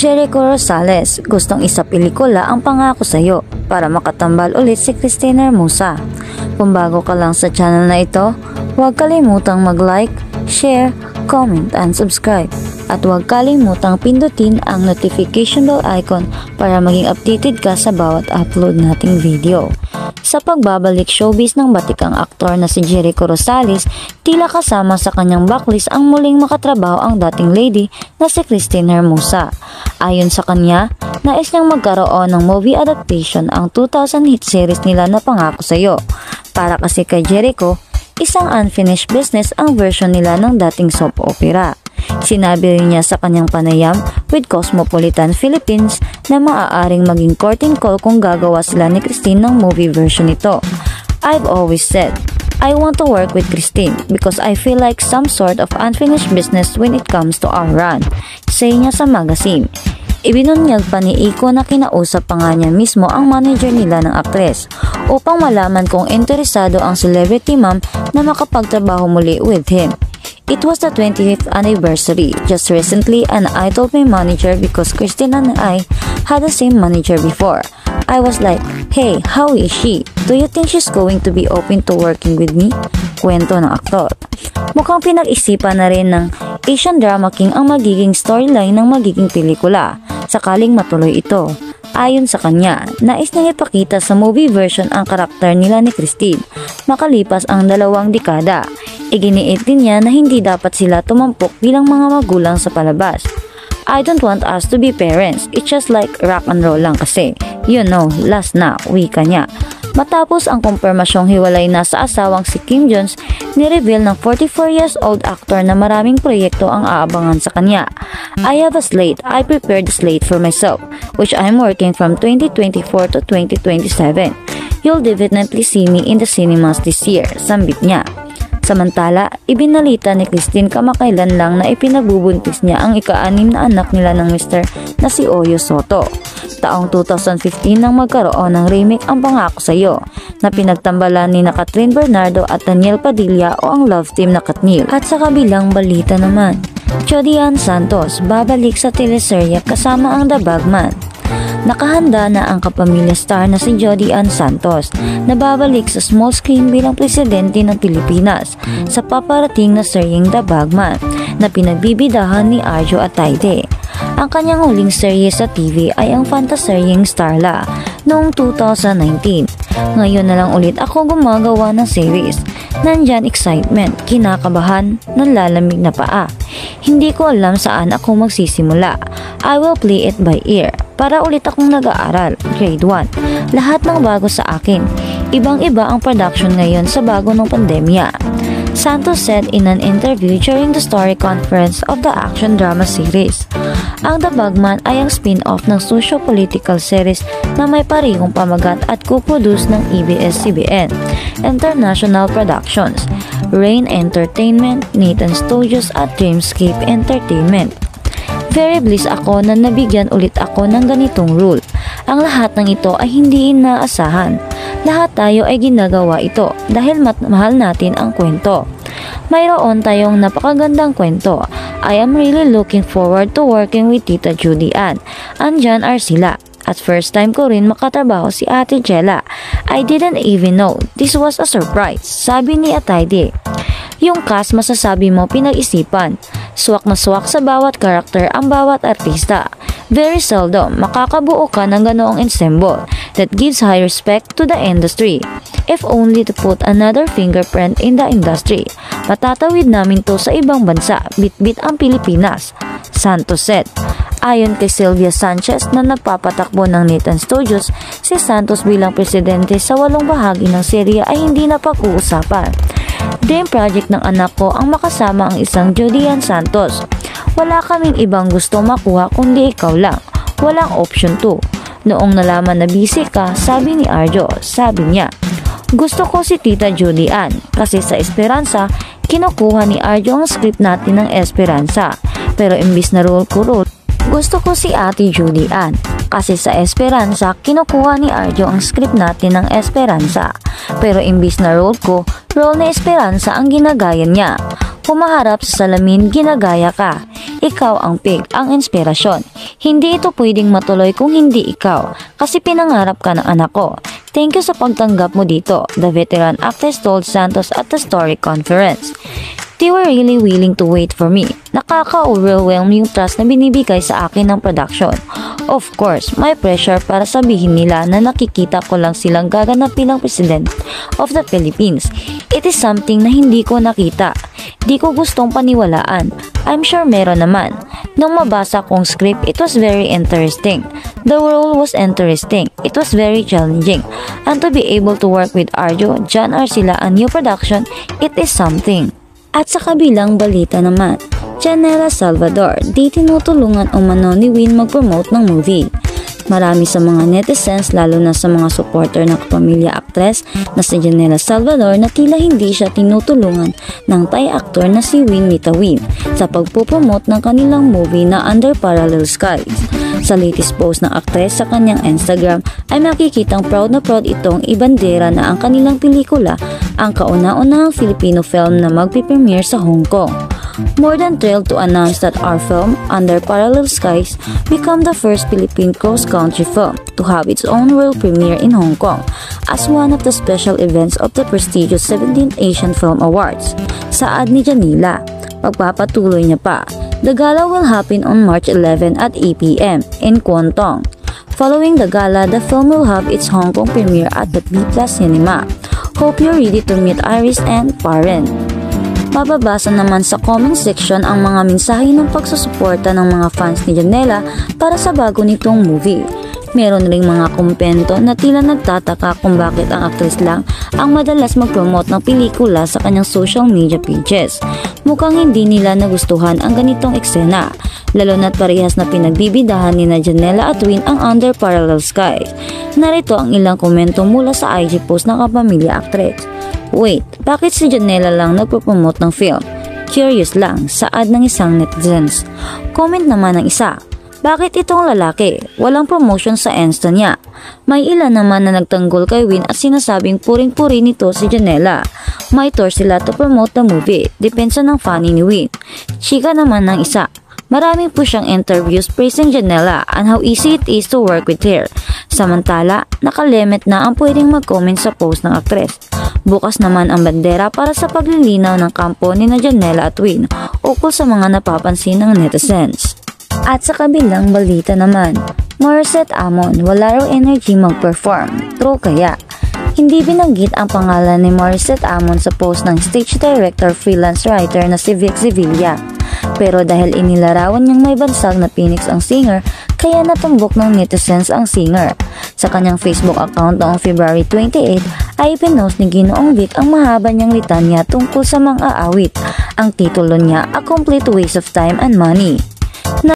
Jericho Rosales, gustong isa pelikula ang pangako sa'yo para makatambal ulit si Cristina Hermosa. Kung bago ka lang sa channel na ito, huwag kalimutang mag-like, share, comment, and subscribe. At huwag kalimutang pindutin ang notification bell icon para maging updated ka sa bawat upload nating video. Sa pagbabalik showbiz ng batikang aktor na si Jericho Rosales, tila kasama sa kanyang backlist ang muling makatrabaho ang dating lady na si Cristina Hermosa. Ayon sa kanya, nais niyang magkaroon ng movie adaptation ang 2000 hit series nila na Pangako Sa'yo. Para kasi kay Jericho, isang unfinished business ang version nila ng dating soap opera. Sinabi rin niya sa kanyang panayam with Cosmopolitan Philippines na maaaring maging courting call kung gagawa sila ni Christine ng movie version nito. I've always said, I want to work with Christine because I feel like some sort of unfinished business when it comes to our run, say niya sa magazine. Ibinunyag pa ni Iko na kinausap pa nga niya mismo ang manager nila ng aktres upang malaman kung interesado ang celebrity mom na makapagtrabaho muli with him. It was the 20th anniversary just recently and I told my manager because Christine and I had the same manager before. I was like, hey, how is she? Do you think she's going to be open to working with me? Kwento ng aktor. Mukhang pinag-isipan na rin ng Asian Drama King ang magiging storyline ng magiging pelikula, sakaling matuloy ito. Ayon sa kanya, nais niyang ipakita sa movie version ang karakter nila ni Christine makalipas ang 2 dekada. Iginiit din niya na hindi dapat sila tumampok bilang mga magulang sa palabas. I don't want us to be parents, it's just like rock and roll lang kasi. You know, last na, wika niya. Matapos ang kumpirmasyong hiwalay na sa asawang si Kim Jones, ni-reveal ng 44 years old actor na maraming proyekto ang aabangan sa kanya. I have a slate, I prepared the slate for myself, which I'm working from 2024 to 2027. You'll definitely see me in the cinemas this year, sambit niya. Samantala, ibinalita ni Christine kamakailan lang na ipinagbubuntis niya ang ika-6 na anak nila ng Mr. na si Oyo Soto. Taong 2015 nang magkaroon ng remake ang Pangako Sa'yo na pinagtambalan ni Catherine Bernardo at Daniel Padilla o ang love team na Katniel. At sa kabilang balita naman, Jody Ann Santos babalik sa teleserye kasama ang The Bagman. Nakahanda na ang kapamilya star na si Jody Ann Santos na babalik sa small screen bilang presidente ng Pilipinas sa paparating na seryeng The Bagman na pinagbibidahan ni Arjo Atayde. Ang kanyang huling serye sa TV ay ang fantaseryeng Starla noong 2019. Ngayon na lang ulit ako gumagawa ng series. Nandyan excitement, kinakabahan, nanlalamig na paa. Hindi ko alam saan ako magsisimula. I will play it by ear. Para ulit akong nag-aaral, grade 1. Lahat ng bago sa akin. Ibang-iba ang production ngayon sa bago ng pandemya. Santos said in an interview during the story conference of the action drama series. Ang The Bagman ay ang spin-off ng socio-political series na may parehong pamagat at co-produce ng ABS-CBN International Productions, Rain Entertainment, Nathan Studios at Dreamscape Entertainment. Very blessed ako na nabigyan ulit ako ng ganitong role. Ang lahat ng ito ay hindi inaasahan. Lahat tayo ay ginagawa ito dahil mahal natin ang kwento. Mayroon tayong napakagandang kwento. I am really looking forward to working with Tita Judy Ann. Andyan are sila. At first time ko rin makatrabaho si Ate Jella. I didn't even know this was a surprise, sabi ni Atayde. Yung cast masasabi mo pinag-isipan. Swak na swak sa bawat karakter ang bawat artista. Very seldom makakabuo ka ng ganoong ensemble that gives high respect to the industry. If only to put another fingerprint in the industry. Matatawid namin to sa ibang bansa, bit-bit ang Pilipinas, Santos said. Ayon kay Sylvia Sanchez na nagpapatakbo ng Nathan Studios, si Santos bilang presidente sa 8 bahagi ng serye ay hindi na pag-uusapan. Dream project ng anak ko ang makasama ang isang Jody Ann Santos. Wala kaming ibang gusto makuha kundi ikaw lang. Walang option 2. Noong nalaman na busy ka, sabi ni Arjo, sabi niya, gusto ko si Tita Judy Ann kasi sa Esperanza, kinukuha ni Arjo ang script natin ng Esperanza. Pero imbis na role ko role, gusto ko si Ate Judy Ann kasi sa Esperanza, kinukuha ni Arjo ang script natin ng Esperanza. Pero imbis na role ko, role na Esperanza ang ginagaya niya. Humaharap sa salamin, ginagaya ka. Ikaw ang pig, ang inspirasyon. Hindi ito pwedeng matuloy kung hindi ikaw, kasi pinangarap ka ng anak ko. Thank you sa pagtanggap mo dito, the veteran actress told Santos at the story conference. They were really willing to wait for me. Nakaka-overwhelm yung trust na binibigay sa akin ng production. Of course, may pressure para sabihin nila na nakikita ko lang silang gaganap bilang President of the Philippines. It is something na hindi ko nakita. Di ko gustong paniwalaan. I'm sure meron naman. Nung mabasa kong script, it was very interesting. The role was interesting. It was very challenging. And to be able to work with Arjo, John Arcila, a new production, it is something. At sa kabilang balita naman, Janela Salvador, di tinutulungan umano ni Win mag-promote ng movie. Marami sa mga netizens, lalo na sa mga supporter ng kapamilya actress na si Janela Salvador, na tila hindi siya tinutulungan ng Thai actor na si Win Mitawin sa pagpupromote ng kanilang movie na Under Parallel Skies. Sa latest post ng aktres sa kanyang Instagram ay makikitang proud na proud itong ibandera na ang kanilang pelikula ang kauna-unahang Filipino film na magpipremiere sa Hong Kong. More than thrilled to announce that our film, Under Parallel Skies, become the first Philippine cross-country film to have its own world premiere in Hong Kong as one of the special events of the prestigious 17th Asian Film Awards. Saad ni Janela, pagpapatuloy niya pa, the gala will happen on March 11 at 8 p.m. in Kwon Tong. Following the gala, the film will have its Hong Kong premiere at the B+ Cinema. Hope you're ready to meet Iris and Paren. Mababasa naman sa comment section ang mga mensahe ng pagsusuporta ng mga fans ni Janela para sa bago nitong movie. Meron ring mga komento na tila nagtataka kung bakit ang actress lang ang madalas mag-promote ng pelikula sa kanyang social media pages. Mukhang hindi nila nagustuhan ang ganitong eksena, lalo na't parehas na pinagbibidahan ni Janela at Win ang Under Parallel Skies. Narito ang ilang komento mula sa IG post ng kapamilya actress. Wait, bakit si Janela lang nagpo-promote ng film? Curious lang, saad ng isang netizens. Comment naman ng isa, bakit itong lalaki? Walang promotion sa Insta niya. May ilan naman na nagtanggol kay Win at sinasabing puring-puri nito si Janela. May tour sila to promote the movie, depensa ng fan ni Win. Chika naman ng isa, marami po siyang interviews praising Janela and how easy it is to work with her. Samantala, nakalimit na ang pwedeng mag-comment sa post ng aktres. Bukas naman ang bandera para sa paglilinaw ng kampo ni Janela at Win ukol sa mga napapansin ng netizens. At sa kabilang balita naman, Morissette Amon, wala raw energy mag-perform. True kaya? Hindi binanggit ang pangalan ni Morissette Amon sa post ng stage director freelance writer na si Vic Sevilla. Pero dahil inilarawan niyang may bansag na Phoenix ang singer, kaya natumbok ng netizens ang singer. Sa kanyang Facebook account noong February 28 ay pinost ni Ginoong Vic ang mahaba niyang litanya tungkol sa mga awit. Ang titulo niya, A Complete Waste of Time and Money.